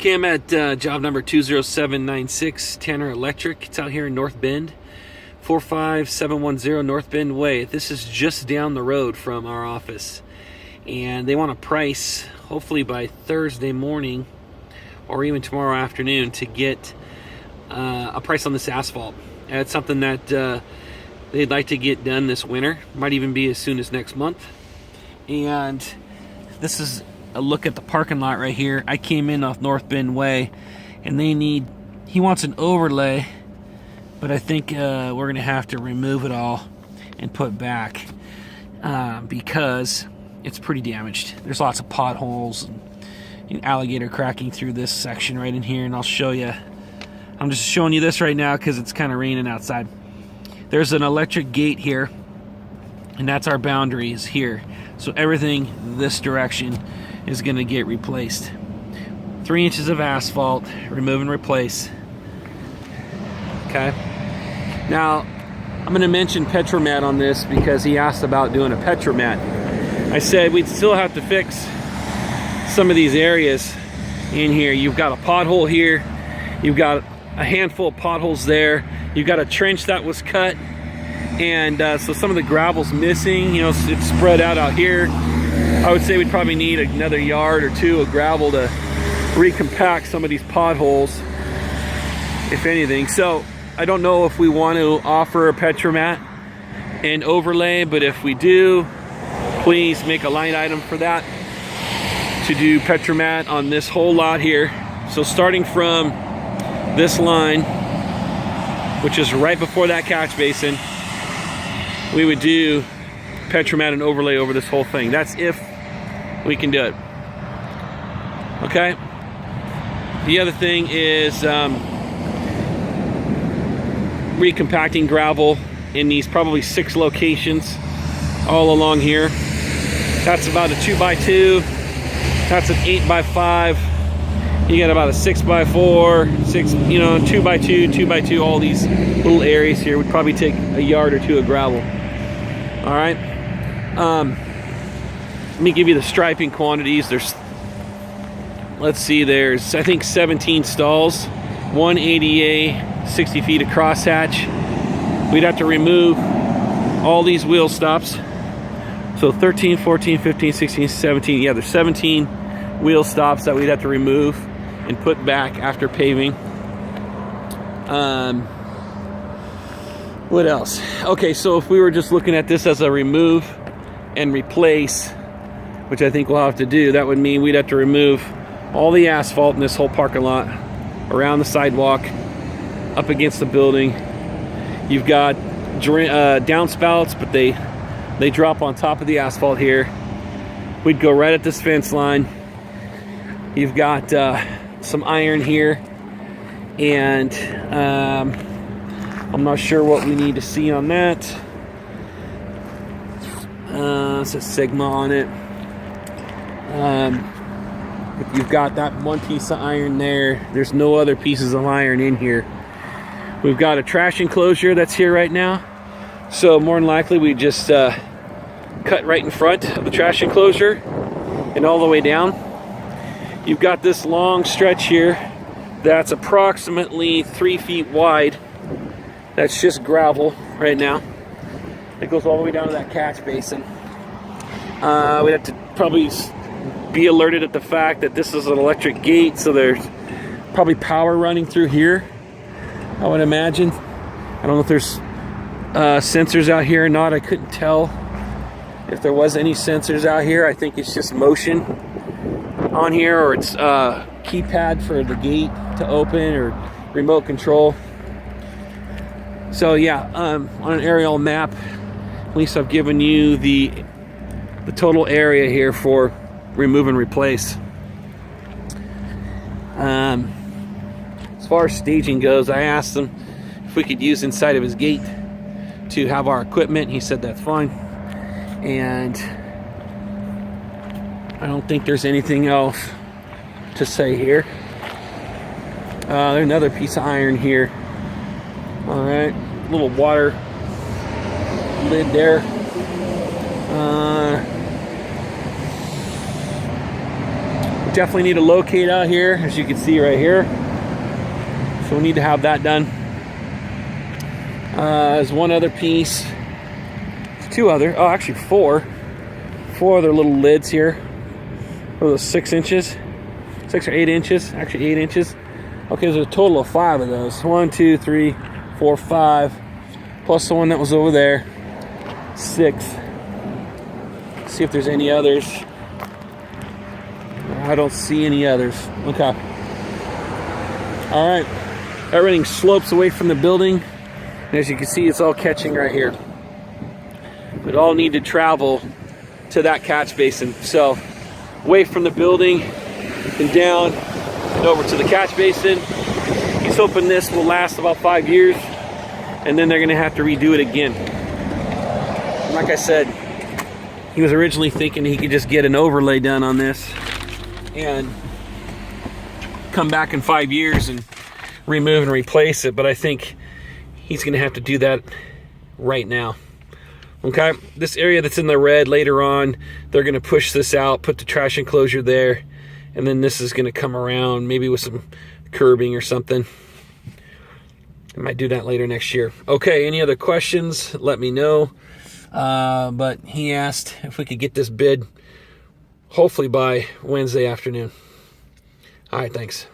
Okay, I'm at job number 20796, Tanner Electric. It's out here in North Bend, 45710 North Bend Way. This is just down the road from our office. And they want a price, hopefully by Thursday morning or even tomorrow afternoon, to get a price on this asphalt. It's something that they'd like to get done this winter. Might even be as soon as next month. And this is a look at the parking lot right here. I came in off North Bend Way, and he wants an overlay, but I think we're gonna have to remove it all and put back because it's pretty damaged. There's lots of potholes and alligator cracking through this section right in here, and I'll show you. I'm just showing you this right now because it's kind of raining outside. There's an electric gate here, and that's our boundary is here. So everything this direction is going to get replaced. 3 inches of asphalt, remove and replace. Okay. Now, I'm going to mention Petromat on this because he asked about doing a Petromat. I said we'd still have to fix some of these areas in here. You've got a pothole here. You've got a handful of potholes there. You've got a trench that was cut. And so some of the gravel's missing. You know, it's spread out here. I would say we'd probably need another yard or two of gravel to recompact some of these potholes, if anything. So I don't know if we want to offer a Petromat and overlay, but if we do, please make a line item for that to do Petromat on this whole lot here. So starting from this line, which is right before that catch basin, we would do Petromat and overlay over this whole thing. That's if we can do it. Okay. The other thing is recompacting gravel in these probably 6 locations all along here. That's about a 2x2. That's an 8x5. You got about a 6x4, 2x2, 2x2. All these little areas here would probably take a yard or two of gravel. All right. Let me give you the striping quantities. Let's see, there's I think 17 stalls, 1 ADA, 60 feet of crosshatch. We'd have to remove all these wheel stops. So 13, 14, 15, 16, 17. Yeah, there's 17 wheel stops that we'd have to remove and put back after paving. What else? Okay, so if we were just looking at this as a remove and replace, which I think we'll have to do, that would mean we'd have to remove all the asphalt in this whole parking lot, around the sidewalk, up against the building. You've got downspouts, but they drop on top of the asphalt here. We'd go right at this fence line. You've got some iron here, and I'm not sure what we need to see on that. It says Sigma on it. You've got that one piece of iron there. There's no other pieces of iron in here. We've got a trash enclosure that's here right now. So more than likely we just cut right in front of the trash enclosure and all the way down. You've got this long stretch here that's approximately 3 feet wide. That's just gravel right now. It goes all the way down to that catch basin. We'd have to probably be alerted at the fact that this is an electric gate, so there's probably power running through here, I would imagine. I don't know if there's sensors out here or not. I couldn't tell if there was any sensors out here. I think it's just motion on here, or it's keypad for the gate to open, or remote control. So yeah, on an aerial map, at least I've given you the total area here for remove and replace. As far as staging goes, I asked him if we could use inside of his gate to have our equipment. He said that's fine. And I don't think there's anything else to say here. There's another piece of iron here. All right, little water lid there. definitely need to locate out here, as you can see right here. So we need to have that done. There's one other piece. Two other, oh actually four other little lids here. What are those, 6 inches? 6 or 8 inches, actually 8 inches. Okay, there's a total of 5 of those. 1, 2, 3, 4, 5, plus the one that was over there. 6. Let's see if there's any others. I don't see any others. Okay. All right. Everything slopes away from the building. And as you can see, it's all catching right here. It all need to travel to that catch basin. So away from the building and down and over to the catch basin. He's hoping this will last about 5 years, and then they're gonna have to redo it again. Like I said, he was originally thinking he could just get an overlay done on this and come back in 5 years and remove and replace it, but I think he's gonna have to do that right now. Okay, this area that's in the red, later on they're gonna push this out, put the trash enclosure there, and then this is gonna come around, maybe with some curbing or something. I might do that later next year. Okay, any other questions, let me know. But he asked if we could get this bid hopefully by Wednesday afternoon. All right, thanks.